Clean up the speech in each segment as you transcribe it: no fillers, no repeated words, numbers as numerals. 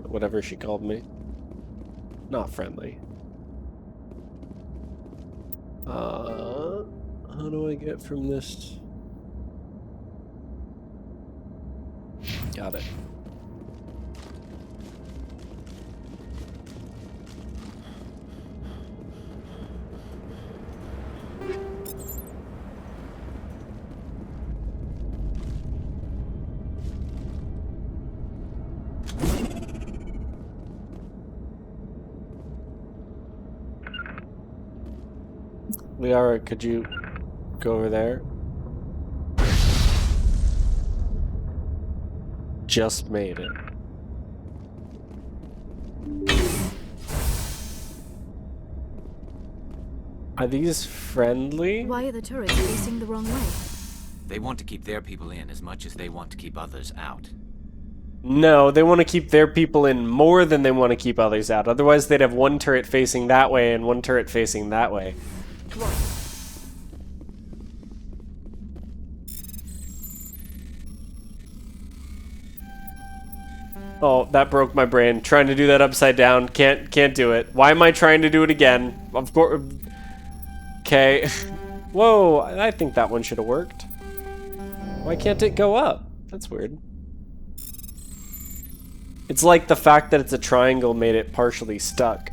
whatever she called me. Not friendly. How do I get from this? Got it. Liara, could you go over there? Just made it. Are these friendly? Why are the turrets facing the wrong way? They want to keep their people in as much as they want to keep others out. No, they want to keep their people in more than they want to keep others out. Otherwise, they'd have one turret facing that way and one turret facing that way. Come on. Oh, that broke my brain. Trying to do that upside down. Can't do it. Why am I trying to do it again? Of course. Okay. Whoa, I think that one should have worked. Why can't it go up? That's weird. It's like the fact that it's a triangle made it partially stuck.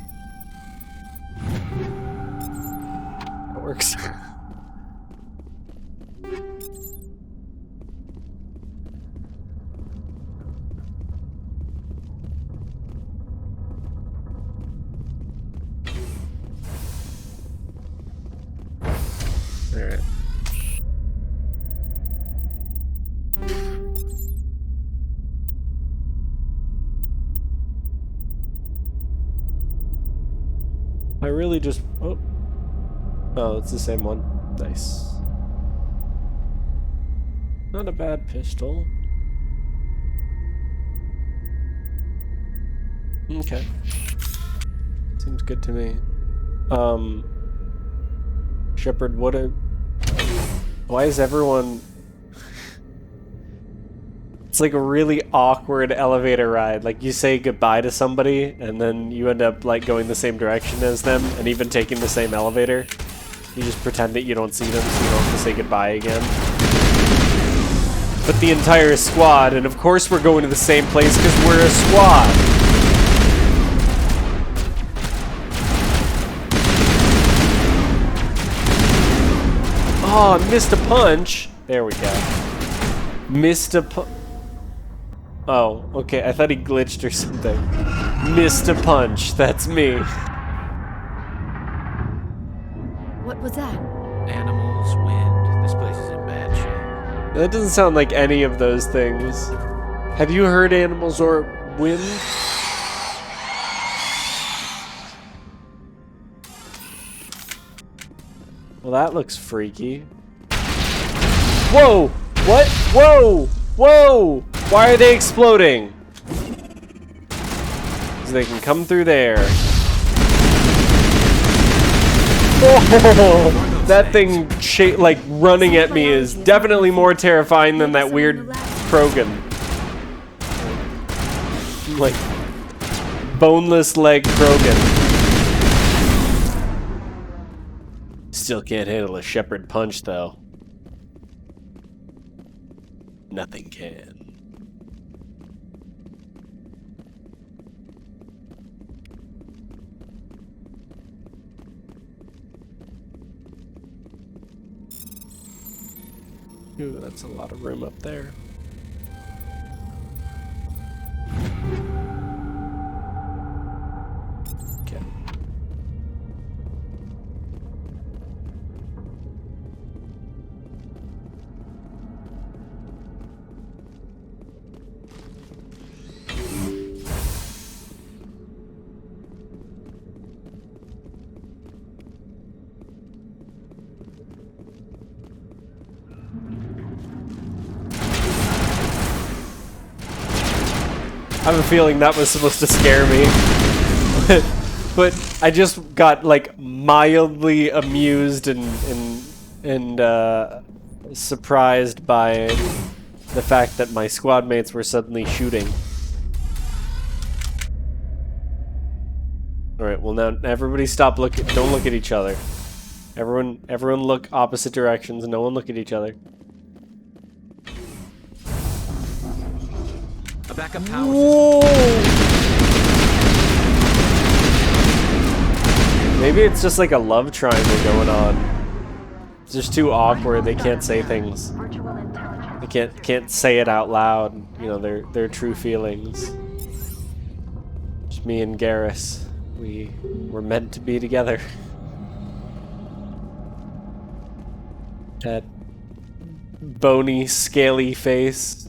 That works. Alright. I really just... Oh, it's the same one. Nice. Not a bad pistol. Okay. Seems good to me. Shepard, why is everyone... It's like a really awkward elevator ride. Like, you say goodbye to somebody, and then you end up, like, going the same direction as them, and even taking the same elevator. You just pretend that you don't see them, so you don't have to say goodbye again. But the entire squad, and of course we're going to the same place because we're a squad! Oh, missed a punch! There we go. Missed a punch. Oh, okay, I thought he glitched or something. Missed a punch, that's me. What was that? Animals, wind. This place is in bad shape. That doesn't sound like any of those things. Have you heard animals or wind? Well, that looks freaky. Whoa! What? Whoa! Whoa! Why are they exploding? So they can come through there. Oh, that thing, like, running at me is definitely more terrifying than that weird Krogan. Like, boneless leg Krogan. Still can't handle a Shepard punch, though. Nothing can. Ooh, that's a lot of room up there. Okay. I have a feeling that was supposed to scare me. but I just got, like, mildly amused and surprised by the fact that my squad mates were suddenly shooting. All right. Well, now everybody stop looking. Don't look at each other. Everyone look opposite directions. No one look at each other. A backup power Whoa! Maybe it's just like a love triangle going on. It's just too awkward. They can't say things. They can't say it out loud. You know, their true feelings. Just me and Garrus. We were meant to be together. That bony, scaly face.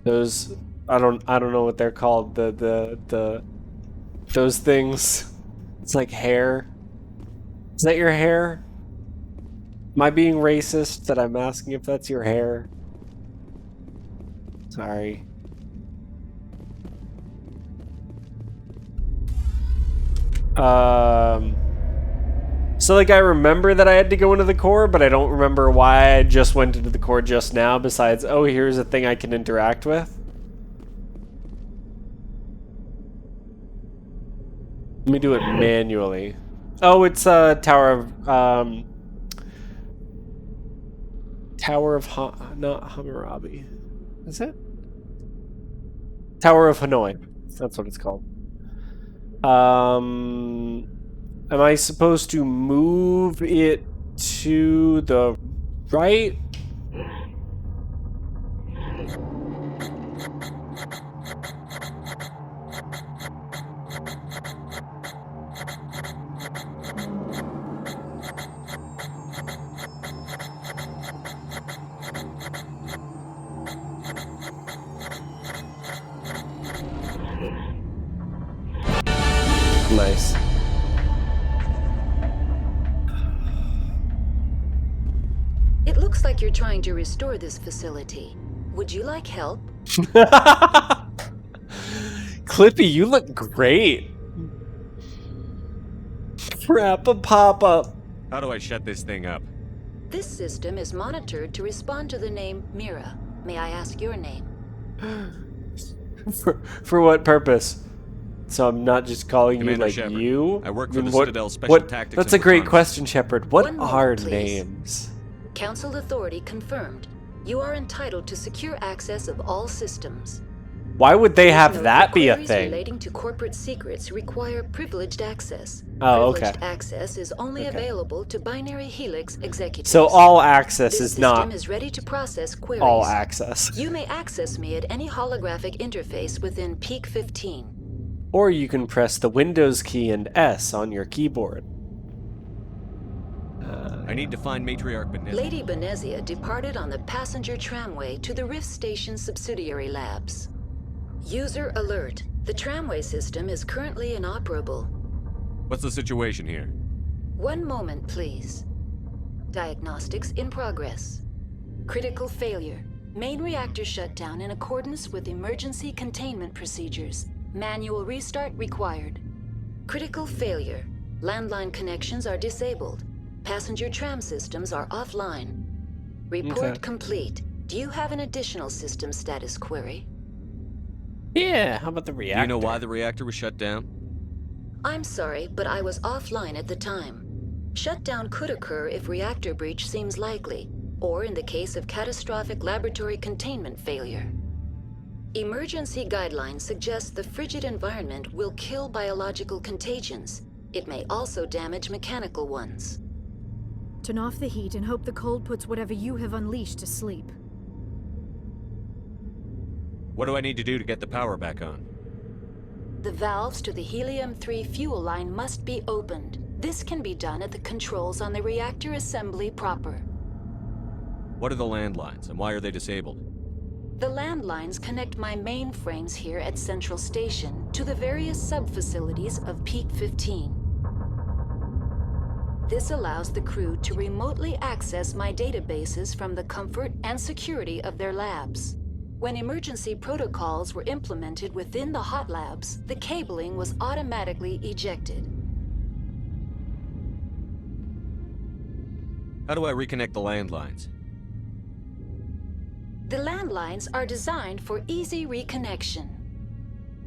Those I don't know what they're called. Those things. It's like hair. Is that your hair? Am I being racist that I'm asking if that's your hair? Sorry. So like I remember that I had to go into the core, but I don't remember why I just went into the core just now, besides, oh, here's a thing I can interact with. Let me do it manually. Oh, it's Tower of not Hammurabi. Is it? Tower of Hanoi. That's what it's called. Am I supposed to move it to the right? Nice. It looks like you're trying to restore this facility. Would you like help? Clippy, you look great. Wrap a pop-up. How do I shut this thing up? This system is monitored to respond to the name Mira. May I ask your name? For what purpose? So I'm not just calling Commander you like Shepard. you? I work for the What- Citadel Special Tactics That's a and great Reconnaissance. question, Shepard. What One moment, are please. names? Council authority confirmed. You are entitled to secure access of all systems. Why would they have Note that be a queries thing? relating to corporate secrets require privileged access. Oh, okay. Privileged access is only available to binary helix executives. So all access this is system not is ready to process queries. all access. You may access me at any holographic interface within Peak 15. Or you can press the Windows key and S on your keyboard. I need to find Matriarch Benezia. Lady Benezia departed on the passenger tramway to the Rift Station subsidiary labs. User alert. The tramway system is currently inoperable. What's the situation here? One moment, please. Diagnostics in progress. Critical failure. Main reactor shut down in accordance with emergency containment procedures. Manual restart required. Critical failure. Landline connections are disabled. Passenger tram systems are offline. Report Okay. complete. Do you have an additional system status query? Yeah, how about the reactor? Do you know why the reactor was shut down? I'm sorry, but I was offline at the time. Shutdown could occur if reactor breach seems likely, or in the case of catastrophic laboratory containment failure. Emergency guidelines suggest the frigid environment will kill biological contagions. It may also damage mechanical ones. Turn off the heat and hope the cold puts whatever you have unleashed to sleep. What do I need to do to get the power back on? The valves to the helium-3 fuel line must be opened. This can be done at the controls on the reactor assembly proper. What are the landlines, and why are they disabled? The landlines connect my mainframes here at Central Station to the various sub-facilities of Peak 15. This allows the crew to remotely access my databases from the comfort and security of their labs. When emergency protocols were implemented within the hot labs, the cabling was automatically ejected. How do I reconnect the landlines? The landlines are designed for easy reconnection.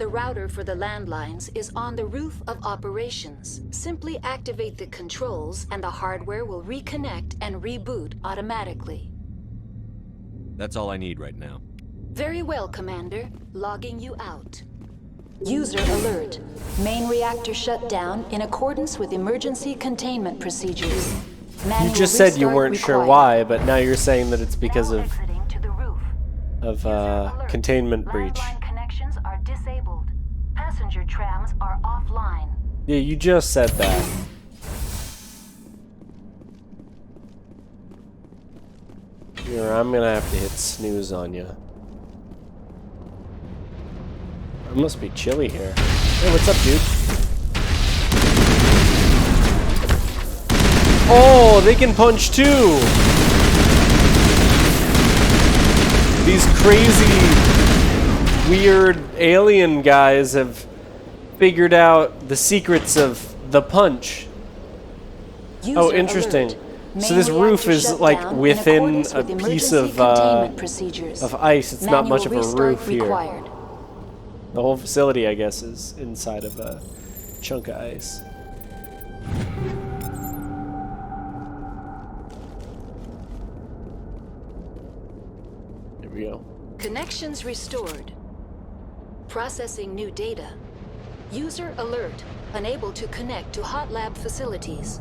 The router for the landlines is on the roof of operations. Simply activate the controls and the hardware will reconnect and reboot automatically. That's all I need right now. Very well, Commander. Logging you out. User alert. Main reactor shut down in accordance with emergency containment procedures. You just said you weren't sure why, but now you're saying that it's because of containment breach. Landline connections are disabled. Passenger trams are offline. Yeah, you just said that. Here, I'm gonna have to hit snooze on you. It must be chilly here. Hey, what's up, dude? Oh, they can punch too! These crazy, weird alien guys have figured out the secrets of the punch. Oh, interesting. So this roof is like within a piece of ice. It's not much of a roof here. The whole facility, I guess, is inside of a chunk of ice. There we go. Connections restored. Processing new data. User alert. Unable to connect to hot lab facilities.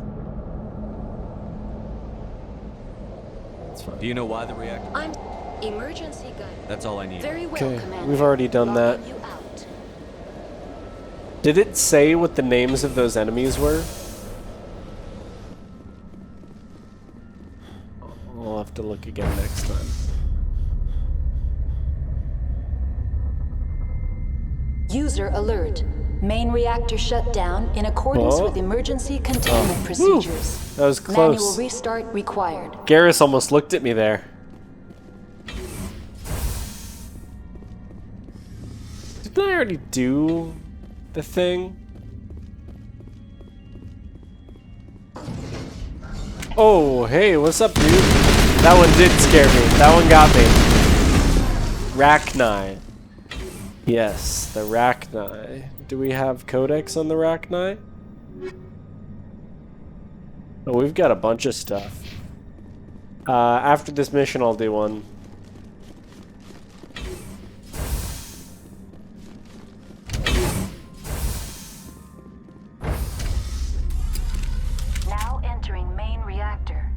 That's fine. Do you know why the reactor? I'm emergency guide. That's all I need. Very well, Okay, Commander. we've already done that. Logging you out. Did it say what the names of those enemies were? I'll have to look again next time. User alert. Main reactor shut down in accordance with emergency containment procedures. That was Manual close. restart required. Garrus almost looked at me there. Didn't I already do the thing? Oh, hey, what's up, dude? That one did scare me. That one got me. Rachni. Yes, the Rachni. Do we have codex on the Rachni? Oh, we've got a bunch of stuff. After this mission, I'll do one. Now entering main reactor.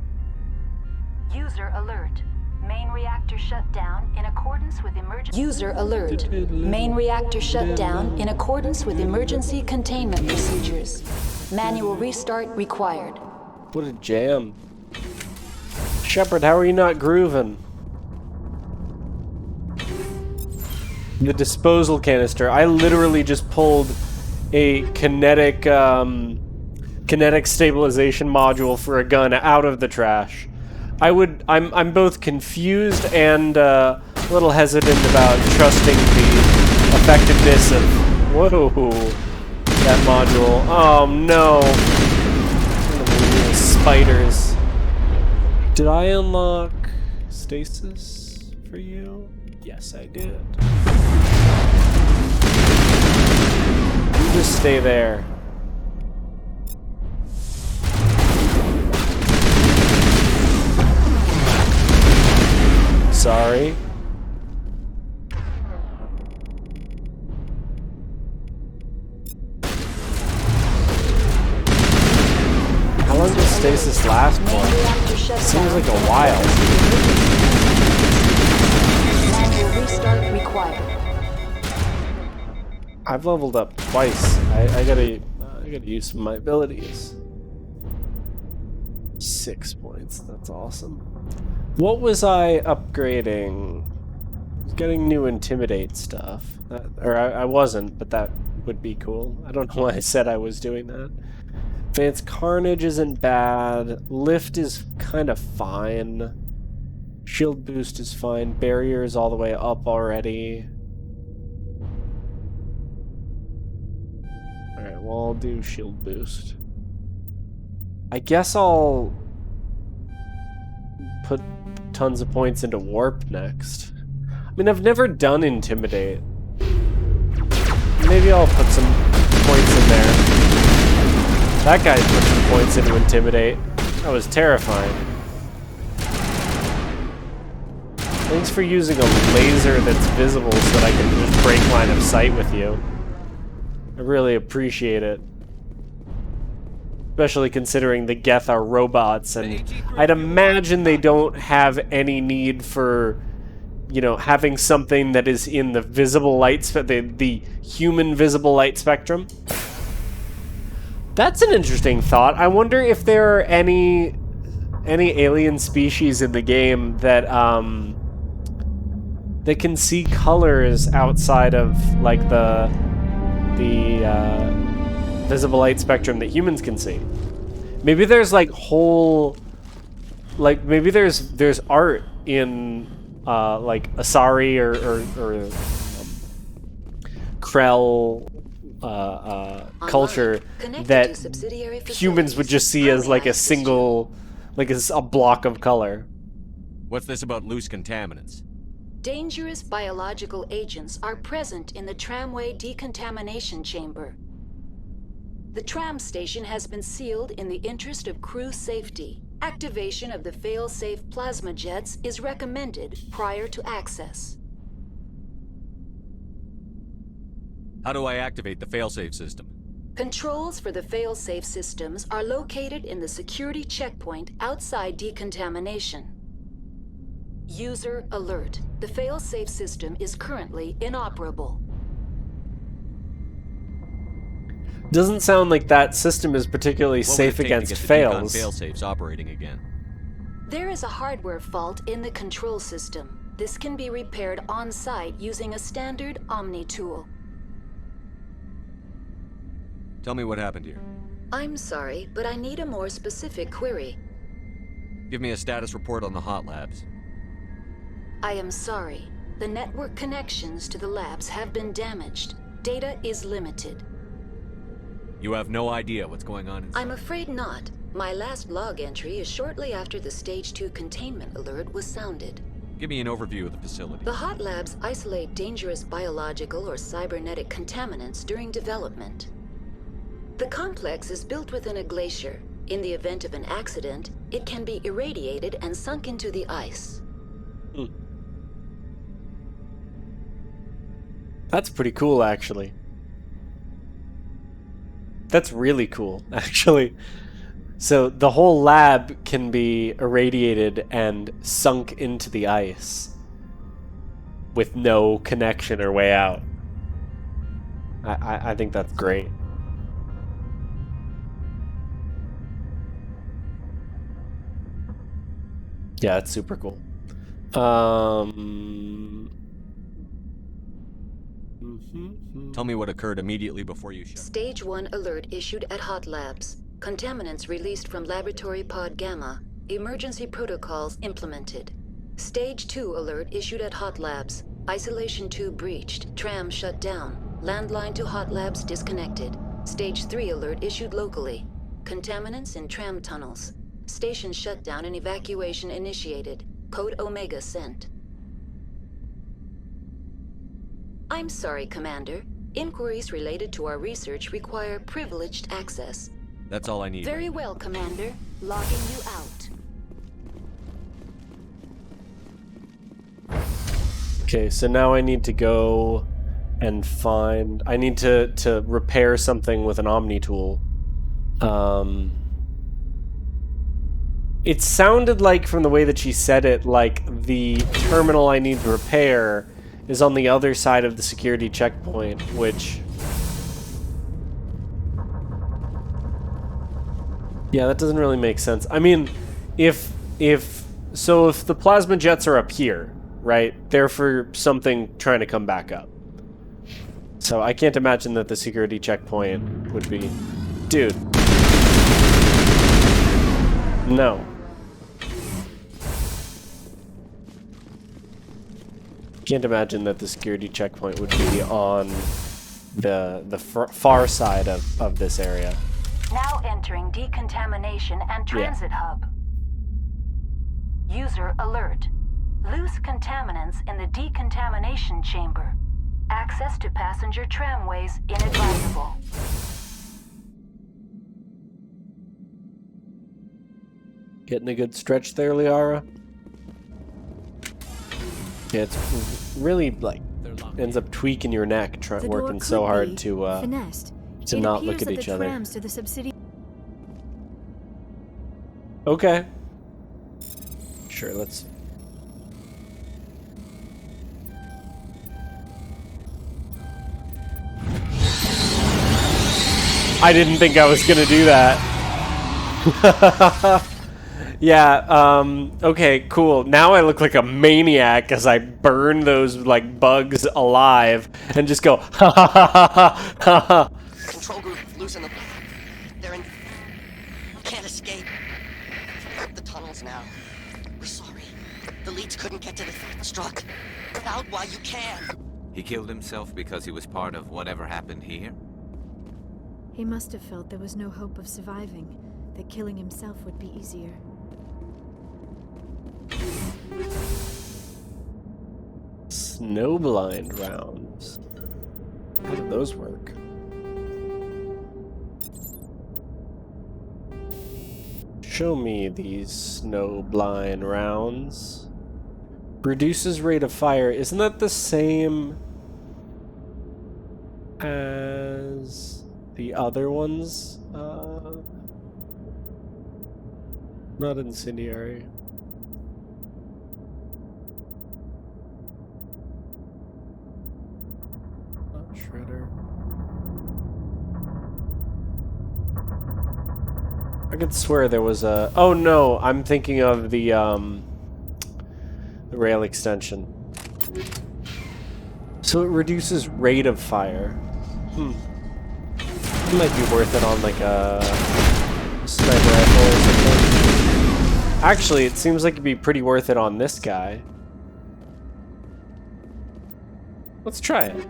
User alert. Main reactor shut down in accordance with emergency. User alert. Main reactor shut down in accordance with emergency containment procedures. Manual restart required. What a jam. Shepard, how are you not grooving? The disposal canister. I literally just pulled a kinetic stabilization module for a gun out of the trash. I'm both confused and a little hesitant about trusting the effectiveness of that module. Oh no. Spiders. Did I unlock stasis for you? Yes, I did. You just stay there. Sorry. How long does stasis last for? Seems like a while. Manual restart required. I've leveled up twice. I gotta use some of my abilities. 6 points. That's awesome. What was I upgrading? I was getting new intimidate stuff. I wasn't, but that would be cool. I don't know why I said I was doing that. Advanced Carnage isn't bad. Lift is kind of fine. Shield boost is fine. Barrier is all the way up already. Alright, well, I'll do shield boost. I guess I'll put tons of points into warp next. I mean, I've never done intimidate. maybe I'll put some points in there. That guy put some points into Intimidate. That was terrifying. Thanks for using a laser that's visible so that I can just break line of sight with you. I really appreciate it. Especially considering the Geth are robots, and I'd imagine they don't have any need for, you know, having something that is in the visible light, the human visible light spectrum. That's an interesting thought. I wonder if there are any alien species in the game that that can see colors outside of like the visible light spectrum that humans can see. Maybe there's like maybe there's art in like Asari or Krell culture that humans would just see as like a single, like a block of color. What's this about loose contaminants? Dangerous biological agents are present in the tramway decontamination chamber. The tram station has been sealed in the interest of crew safety. Activation of the fail-safe plasma jets is recommended prior to access. How do I activate the failsafe system? Controls for the fail-safe systems are located in the security checkpoint outside decontamination. User alert. The fail-safe system is currently inoperable. Doesn't sound like that system is particularly safe against fails. Failsafes operating again. There is a hardware fault in the control system. This can be repaired on-site using a standard Omni tool. Tell me what happened here. I'm sorry, but I need a more specific query. Give me a status report on the hot labs. I am sorry. The network connections to the labs have been damaged. Data is limited. You have no idea what's going on inside. I'm afraid not. My last log entry is shortly after the Stage 2 containment alert was sounded. Give me an overview of the facility. The hot labs isolate dangerous biological or cybernetic contaminants during development. The complex is built within a glacier. In the event of an accident, it can be irradiated and sunk into the ice. That's pretty cool, actually. That's really cool, actually. So the whole lab can be irradiated and sunk into the ice with no connection or way out. I think that's great. Yeah, it's super cool. Tell me what occurred immediately before you shut. Stage 1 alert issued at Hot Labs. Contaminants released from Laboratory Pod Gamma. Emergency protocols implemented. Stage 2 alert issued at Hot Labs. Isolation 2 breached. Tram shut down. Landline to Hot Labs disconnected. Stage 3 alert issued locally. Contaminants in tram tunnels. Station shutdown and evacuation initiated. Code Omega sent. I'm sorry, Commander. Inquiries related to our research require privileged access. That's all I need. Very well, Commander. Logging you out. Okay, so now I need to go and find... I need to repair something with an Omni tool. It sounded like, from the way that she said it, like the terminal I need to repair is on the other side of the security checkpoint, which... Yeah, that doesn't really make sense. I mean, if the plasma jets are up here, right? They're for something trying to come back up. So I can't imagine that the security checkpoint would be... Dude. No. Can't imagine that the security checkpoint would be on the far side of this area. Now entering decontamination and transit hub. User alert. Loose contaminants in the decontamination chamber. access to passenger tramways inadvisable. Getting a good stretch there, Liara. Yeah, it's really like ends up tweaking your neck, working so hard to not look at each other. Okay. Sure, let's. I didn't think I was gonna do that. Yeah, okay, cool. Now I look like a maniac as I burn those, like, bugs alive and just go, ha ha ha ha ha ha ha. Control group, loosen the... They're in... Can't escape. The tunnels now. We're sorry. The leads couldn't get to the struck. Get out while you can. He killed himself because he was part of whatever happened here? He must have felt there was no hope of surviving, that killing himself would be easier. Snowblind rounds. How do those work? Show me these snowblind rounds. Reduces rate of fire. Isn't that the same as the other ones? Not incendiary. Not shredder. I could swear there was a... Oh no, I'm thinking of the rail extension. So it reduces rate of fire. It might be worth it on like a sniper rifle or something. Actually, it seems like it'd be pretty worth it on this guy. Let's try it.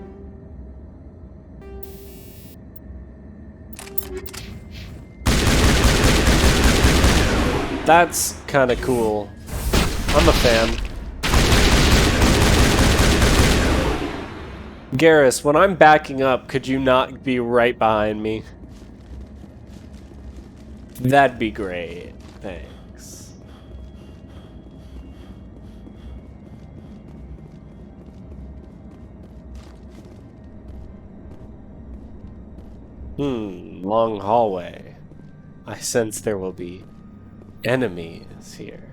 That's kind of cool. I'm a fan. Garrus, when I'm backing up, could you not be right behind me? That'd be great. Thanks. Long hallway. I sense there will be enemies here.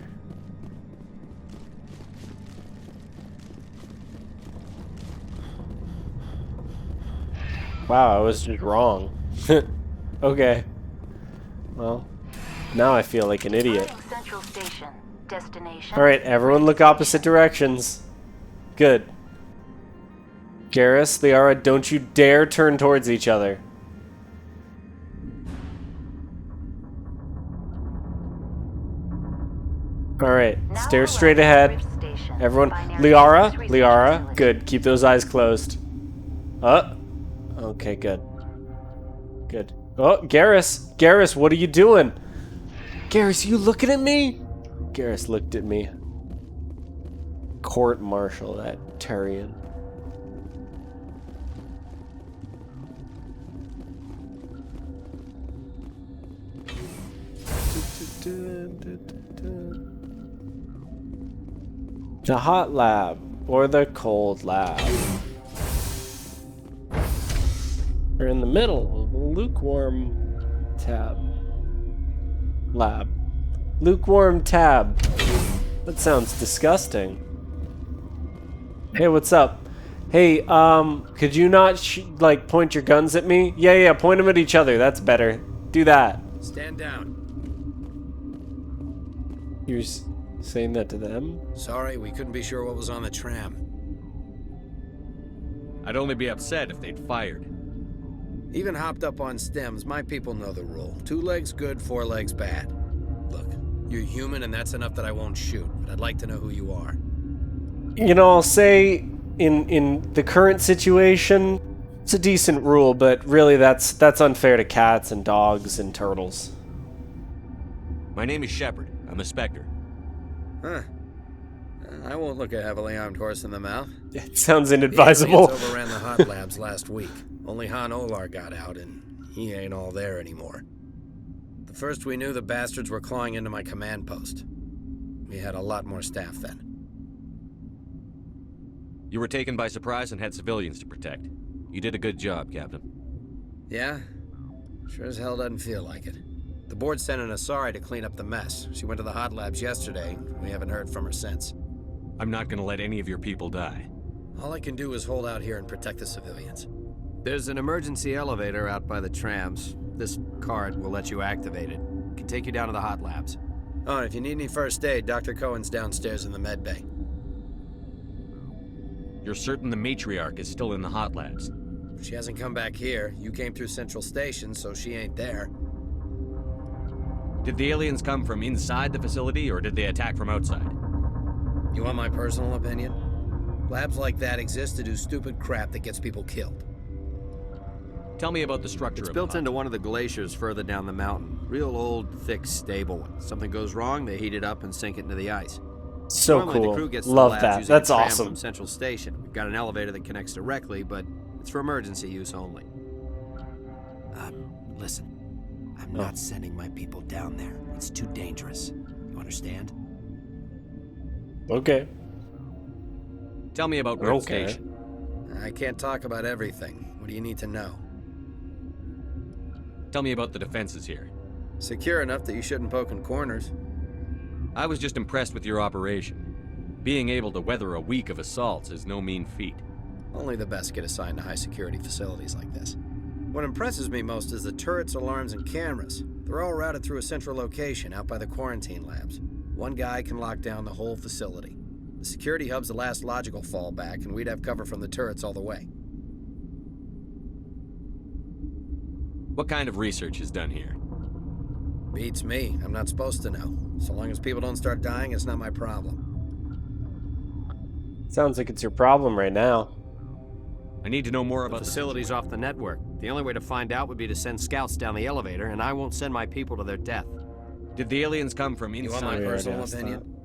Wow, I was just wrong. Okay. Well, now I feel like an idiot. Central Station. Destination. Alright, everyone look opposite directions. Good. Garrus, Liara, don't you dare turn towards each other. Alright, stare straight ahead. Everyone, Liara, good. Keep those eyes closed. Okay, good. Good. Oh, Garrus, what are you doing? Garrus, you looking at me? Garrus looked at me. Court-martial that Turian. The hot lab or the cold lab. We're in the middle of the lukewarm tab. Lab. Lukewarm tab. That sounds disgusting. Hey, what's up? Hey, could you not like point your guns at me? Yeah, point them at each other. That's better. Do that. Stand down. You're saying that to them? Sorry, we couldn't be sure what was on the tram. I'd only be upset if they'd fired. Even hopped up on stems, my people know the rule. 2 legs good, 4 legs bad. Look, you're human and that's enough that I won't shoot, but I'd like to know who you are. You know, I'll say in the current situation, it's a decent rule, but really that's unfair to cats and dogs and turtles. My name is Shepard. I'm a Spectre. Huh. I won't look a heavily armed horse in the mouth. It sounds inadvisable. The aliens overran the hot labs last week. Only Han Olar got out, and he ain't all there anymore. The first we knew, the bastards were clawing into my command post. We had a lot more staff then. You were taken by surprise and had civilians to protect. You did a good job, Captain. Yeah? Sure as hell doesn't feel like it. The board sent an Asari to clean up the mess. She went to the hot labs yesterday. We haven't heard from her since. I'm not gonna let any of your people die. All I can do is hold out here and protect the civilians. There's an emergency elevator out by the trams. This card will let you activate it. It can take you down to the hot labs. Oh, and if you need any first aid, Dr. Cohen's downstairs in the med bay. You're certain the matriarch is still in the hot labs? She hasn't come back here. You came through Central Station, so she ain't there. Did the aliens come from inside the facility, or did they attack from outside? You want my personal opinion? Labs like that exist to do stupid crap that gets people killed. Tell me about the structure It's of built the into one of the glaciers further down the mountain. Real old, thick, stable one. Something goes wrong, they heat it up and sink it into the ice. So Normally, cool. the crew gets to the Love labs that. using a That's tram awesome. From Central Station. We've got an elevator that connects directly, but it's for emergency use only. Listen. I'm not sending my people down there. It's too dangerous. You understand? Okay. Tell me about Red Okay. Station. I can't talk about everything. What do you need to know? Tell me about the defenses here. Secure enough that you shouldn't poke in corners. I was just impressed with your operation. Being able to weather a week of assaults is no mean feat. Only the best get assigned to high-security facilities like this. What impresses me most is the turrets, alarms, and cameras. They're all routed through a central location out by the quarantine labs. One guy can lock down the whole facility. The security hub's the last logical fallback, and we'd have cover from the turrets all the way. What kind of research is done here? Beats me. I'm not supposed to know. So long as people don't start dying, it's not my problem. Sounds like it's your problem right now. I need to know more The about facility's off the network. The only way to find out would be to send scouts down the elevator, and I won't send my people to their death. Did the aliens come from You want my inside? already personal asked opinion?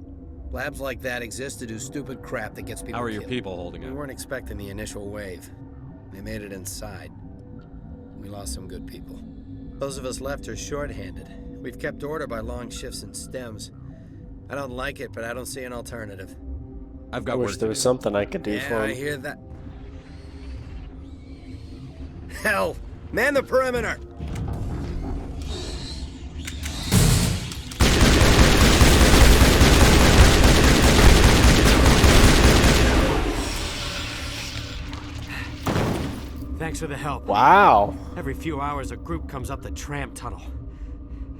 Labs like that exist to do stupid crap that gets people How are your killed. people holding We up? weren't expecting the initial wave. They made it inside. We lost some good people. Those of us left are short-handed. We've kept order by long shifts and stems. I don't like it, but I don't see an alternative. I've I got wish work there to was do. something I could do Yeah, for I him. hear that. Hell! Man the perimeter! Thanks for the help. Wow. Every few hours, a group comes up the tram tunnel.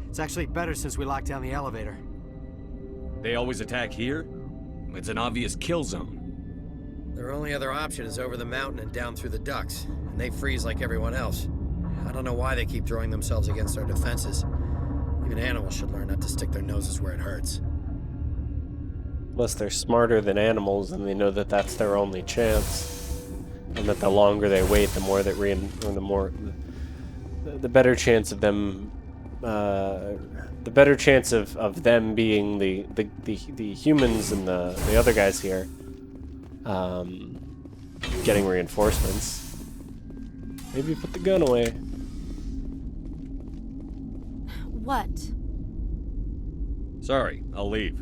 It's actually better since we locked down the elevator. They always attack here? It's an obvious kill zone. Their only other option is over the mountain and down through the ducts, and they freeze like everyone else. I don't know why they keep throwing themselves against our defenses. Even animals should learn not to stick their noses where it hurts. Unless they're smarter than animals and they know that that's their only chance. And that the longer they wait, the more that the better chance of them, the better chance of them being the humans and the other guys here, getting reinforcements. Maybe put the gun away. What? Sorry, I'll leave.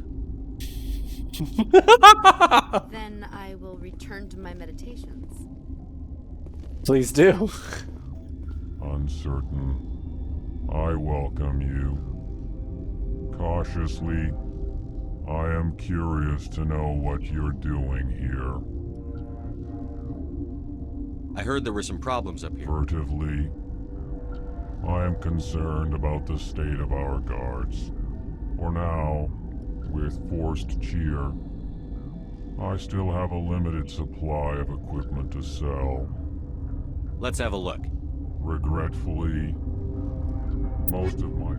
Then I will return to my meditations. Please do. Uncertain. I welcome you. Cautiously, I am curious to know what you're doing here. I heard there were some problems up here. Furtively, I am concerned about the state of our guards. For now, with forced cheer, I still have a limited supply of equipment to sell. Let's have a look. Regretfully, most of my...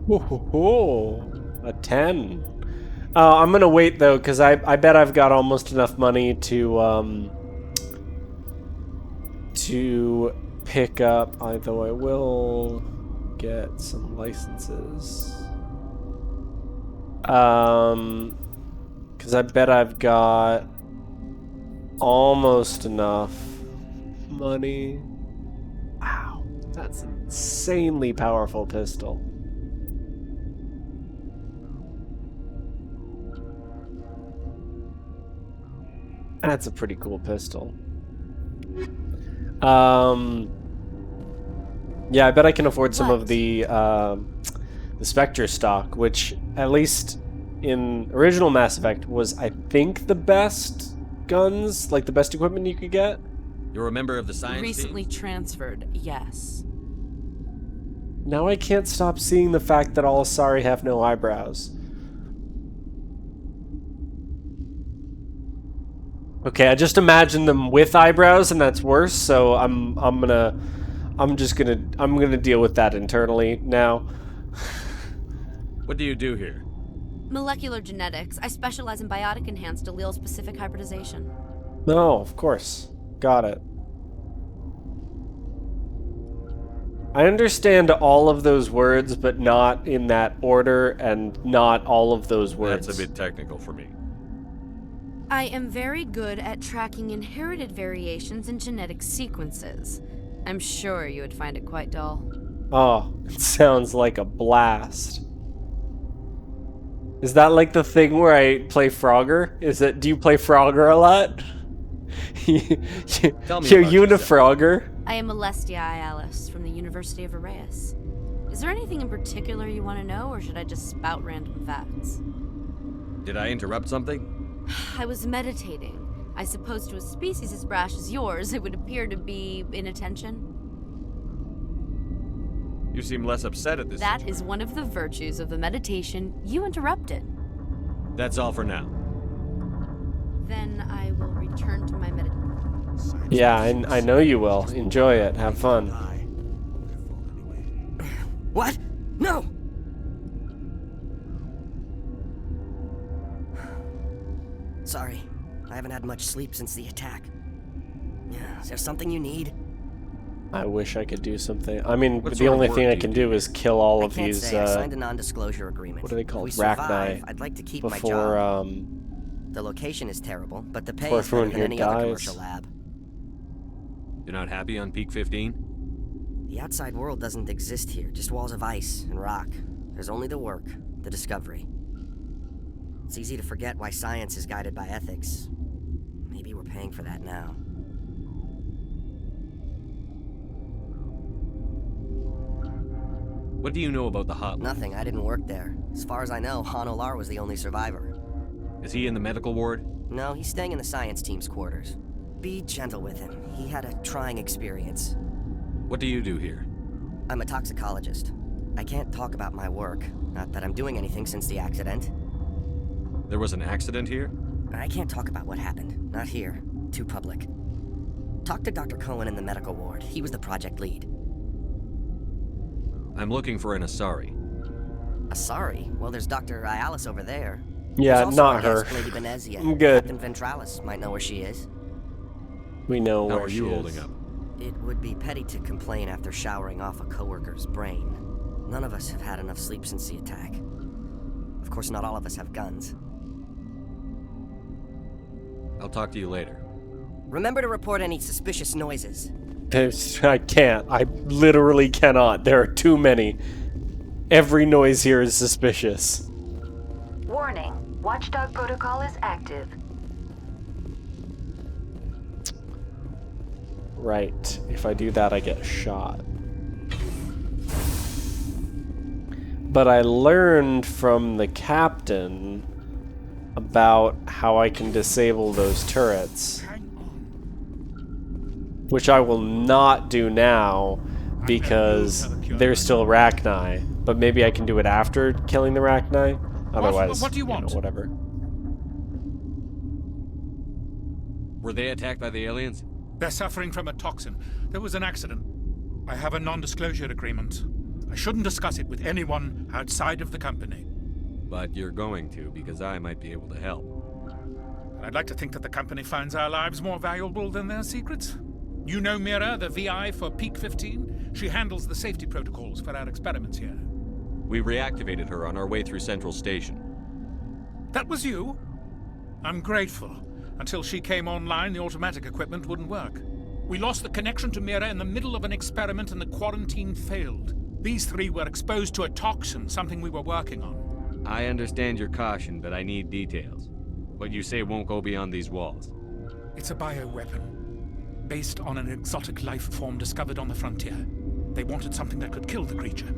Whoa, a 10. I'm gonna wait though, because I bet I've got almost enough money to pick up. Although I will get some licenses. Because I bet I've got almost enough money. Wow, that's an insanely powerful pistol. That's a pretty cool pistol. Yeah, I bet I can afford some of the Spectre stock, which at least in original Mass Effect was, I think, the best guns, like the best equipment you could get. You're a member of the science Recently team? transferred, yes. Now I can't stop seeing the fact that all Asari have no eyebrows. Okay, I just imagined them with eyebrows, and that's worse. So I'm gonna deal with that internally now. What do you do here? Molecular genetics. I specialize in biotic-enhanced allele-specific hybridization. No, of course. Got it. I understand all of those words, but not in that order, and not all of those words. That's a bit technical for me. I am very good at tracking inherited variations in genetic sequences. I'm sure you would find it quite dull. Oh, it sounds like a blast. Is that like the thing where I play Frogger? Do you play Frogger a lot? Tell me You're about yourself. Frogger? I am Alestia Alice from the University of Arraeus. Is there anything in particular you want to know, or should I just spout random facts? Did I interrupt something? I was meditating. I suppose to a species as brash as yours, it would appear to be inattention. You seem less upset at this. That is one of the virtues of the meditation you interrupted. That's all for now. Then I will return to my meditation. Yeah, I know you will. Enjoy it. Have fun. What? No! Sorry, I haven't had much sleep since the attack. Is there something you need? I wish I could do something. I mean, What the sort of only work thing I do can you do do is kill all of I can't these. say. I signed a non-disclosure agreement. What are they called? If we survive, Rachni. I'd like to keep my Before job. The location is terrible, but the pay before is better everyone than here any other dies. commercial lab. You're not happy on Peak 15? The outside world doesn't exist here, just walls of ice and rock. There's only the work, the discovery. It's easy to forget why science is guided by ethics. Maybe we're paying for that now. What do you know about the hotline? Nothing, I didn't work there. As far as I know, Han Olar was the only survivor. Is he in the medical ward? No, he's staying in the science team's quarters. Be gentle with him. He had a trying experience. What do you do here? I'm a toxicologist. I can't talk about my work. Not that I'm doing anything since the accident. There was an accident here? I can't talk about what happened. Not here. Too public. Talk to Dr. Cohen in the medical ward. He was the project lead. I'm looking for an Asari. Asari? Well, there's Dr. Ayalis over there. Yeah, There's also not our her. guest, Lady Benezia. I'm good. Captain Ventralis might know where she is. We know How where are she you is. holding up? It would be petty to complain after showering off a coworker's brain. None of us have had enough sleep since the attack. Of course, not all of us have guns. I'll talk to you later. Remember to report any suspicious noises. I can't. I literally cannot. There are too many. Every noise here is suspicious. Warning. Watchdog protocol is active. Right. If I do that, I get shot. But I learned from the captain about how I can disable those turrets. Which I will not do now because they're still Rachni. But maybe I can do it after killing the Rachni. Otherwise, what do you want? Whatever. Were they attacked by the aliens? They're suffering from a toxin. There was an accident. I have a non-disclosure agreement. I shouldn't discuss it with anyone outside of the company. But you're going to, because I might be able to help. I'd like to think that the company finds our lives more valuable than their secrets. You know Mira, the VI for Peak 15? She handles the safety protocols for our experiments here. We reactivated her on our way through Central Station. That was you? I'm grateful. Until she came online, the automatic equipment wouldn't work. We lost the connection to Mira in the middle of an experiment and the quarantine failed. These three were exposed to a toxin, something we were working on. I understand your caution, but I need details. What you say won't go beyond these walls. It's a bioweapon, based on an exotic life form discovered on the frontier. They wanted something that could kill the creature.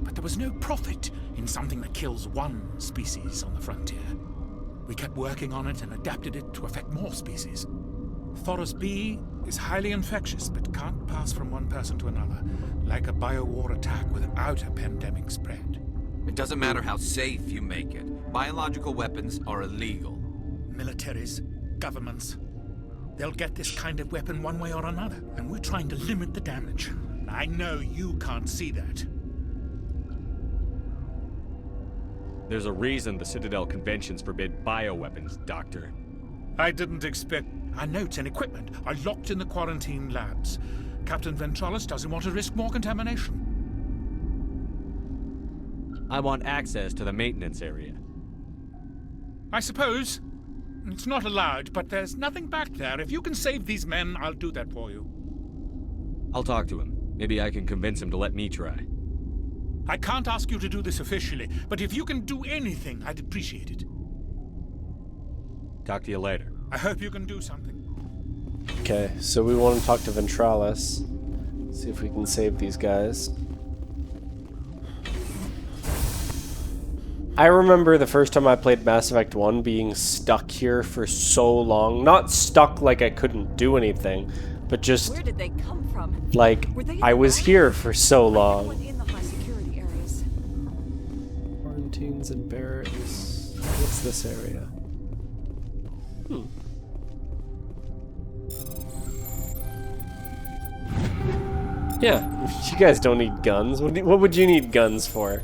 But there was no profit in something that kills one species on the frontier. We kept working on it and adapted it to affect more species. Thoros B is highly infectious, but can't pass from one person to another, like a biowar attack without a pandemic spread. It doesn't matter how safe you make it. Biological weapons are illegal. Militaries, governments, they'll get this kind of weapon one way or another, and we're trying to limit the damage. I know you can't see that. There's a reason the Citadel conventions forbid bioweapons, Doctor. I didn't expect... Our notes and equipment are locked in the quarantine labs. Captain Ventralis doesn't want to risk more contamination. I want access to the maintenance area. I suppose. It's not allowed, but there's nothing back there. If you can save these men, I'll do that for you. I'll talk to him. Maybe I can convince him to let me try. I can't ask you to do this officially, but if you can do anything, I'd appreciate it. Talk to you later. I hope you can do something. Okay, so we want to talk to Ventralis. See if we can save these guys. I remember the first time I played Mass Effect 1 being stuck here for so long. Not stuck like I couldn't do anything, but just... Where did they come from? Like, I was here for so long. In the high security areas. Quarantines and barracks. What's this area? Yeah, you guys don't need guns. What would you need guns for?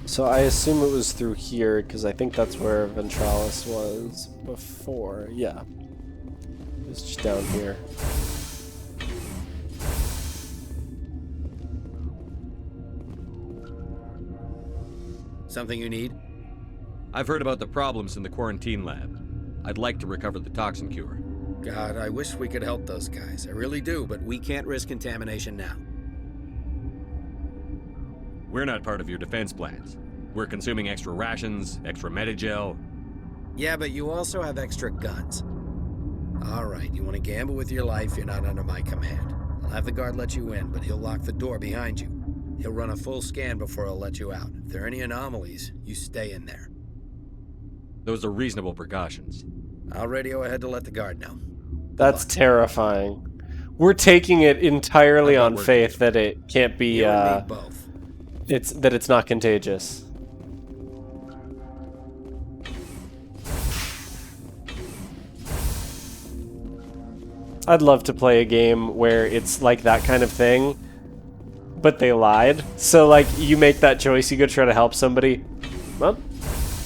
So I assume it was through here, because I think that's where Ventralis was before. Yeah. It was just down here. Something you need? I've heard about the problems in the quarantine lab. I'd like to recover the toxin cure. God, I wish we could help those guys. I really do, but we can't risk contamination now. We're not part of your defense plans. We're consuming extra rations, extra Medigel. Yeah, but you also have extra guns. All right, you want to gamble with your life, you're not under my command. I'll have the guard let you in, but he'll lock the door behind you. He'll run a full scan before he'll let you out. If there are any anomalies, you stay in there. Those are reasonable precautions. I'll radio ahead to let the guard know. That's terrifying. We're taking it entirely on faith that it can't be, You and me both. It's not contagious. I'd love to play a game where it's like that kind of thing, but they lied. So, like, you make that choice, you go try to help somebody. Well,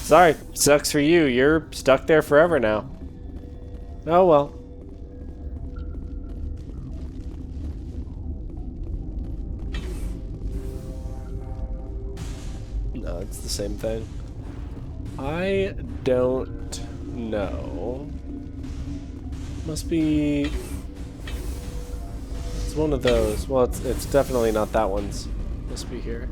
sorry, sucks for you. You're stuck there forever now. Oh well. No, it's the same thing. I don't know. Must be... It's one of those. Well, it's definitely not that one's. Must be here.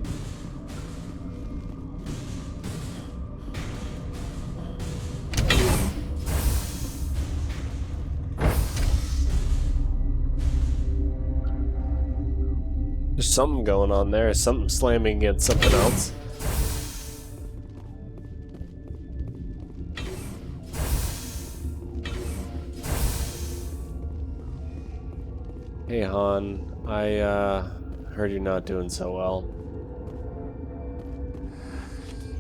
There's something going on there. Something slamming against something else. Hey Han, I heard you're not doing so well.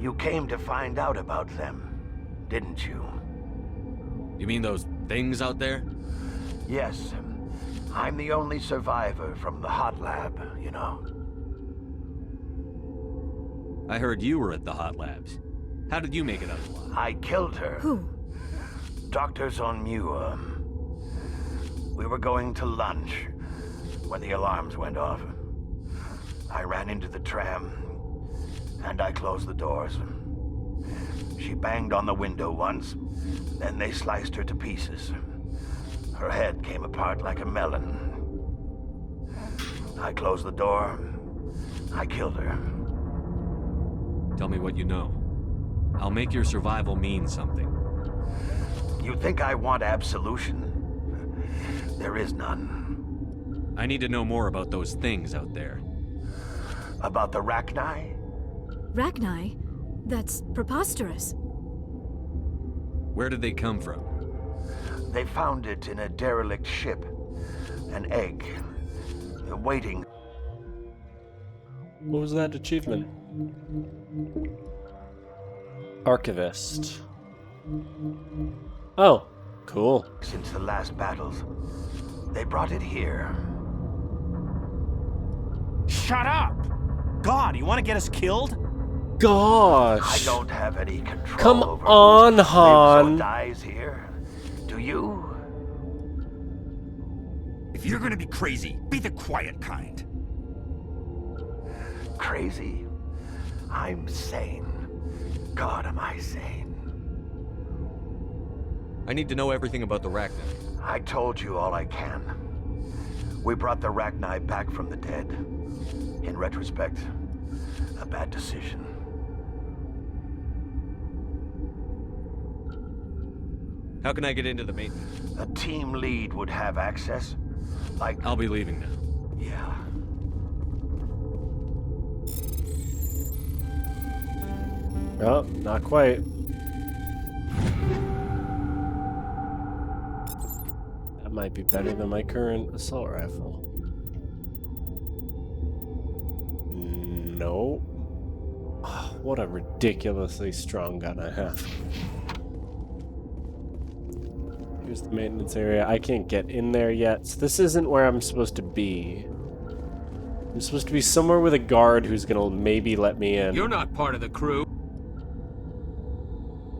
You came to find out about them, didn't you? You mean those things out there? Yes. I'm the only survivor from the hot lab, you know. I heard you were at the hot labs. How did you make it out alive? I killed her. Who? Doctors on Muir. We were going to lunch when the alarms went off. I ran into the tram, and I closed the doors. She banged on the window once, then they sliced her to pieces. Her head came apart like a melon. I closed the door. I killed her. Tell me what you know. I'll make your survival mean something. You think I want absolution? There is none. I need to know more about those things out there. About the Rachni? Rachni? That's preposterous. Where did they come from? They found it in a derelict ship. An egg. Waiting. What was that achievement? Archivist. Oh, cool. Since the last battles, they brought it here. Shut up! God, you want to get us killed? Gosh. I don't have any control Come over on, who lives Han. or dies here. Do you? If you're gonna be crazy, be the quiet kind. Crazy? I'm sane. God, am I sane? I need to know everything about the Rachni. I told you all I can. We brought the Rachni back from the dead. In retrospect, a bad decision. How can I get into the maintenance? A team lead would have access. Like... I'll be leaving now. Yeah. Oh, not quite. That might be better than my current assault rifle. No. Oh, what a ridiculously strong gun I have. Here's the maintenance area. I can't get in there yet. So this isn't where I'm supposed to be. I'm supposed to be somewhere with a guard who's gonna maybe let me in. You're not part of the crew.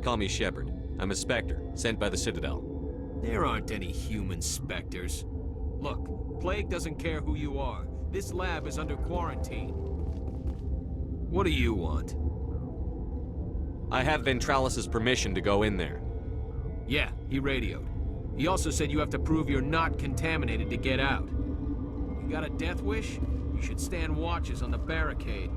Call me Shepard. I'm a Spectre, sent by the Citadel. There aren't any human specters. Look, Plague doesn't care who you are. This lab is under quarantine. What do you want? I have Ventralis's permission to go in there. Yeah, he radioed. He also said you have to prove you're not contaminated to get out. You got a death wish? You should stand watches on the barricade.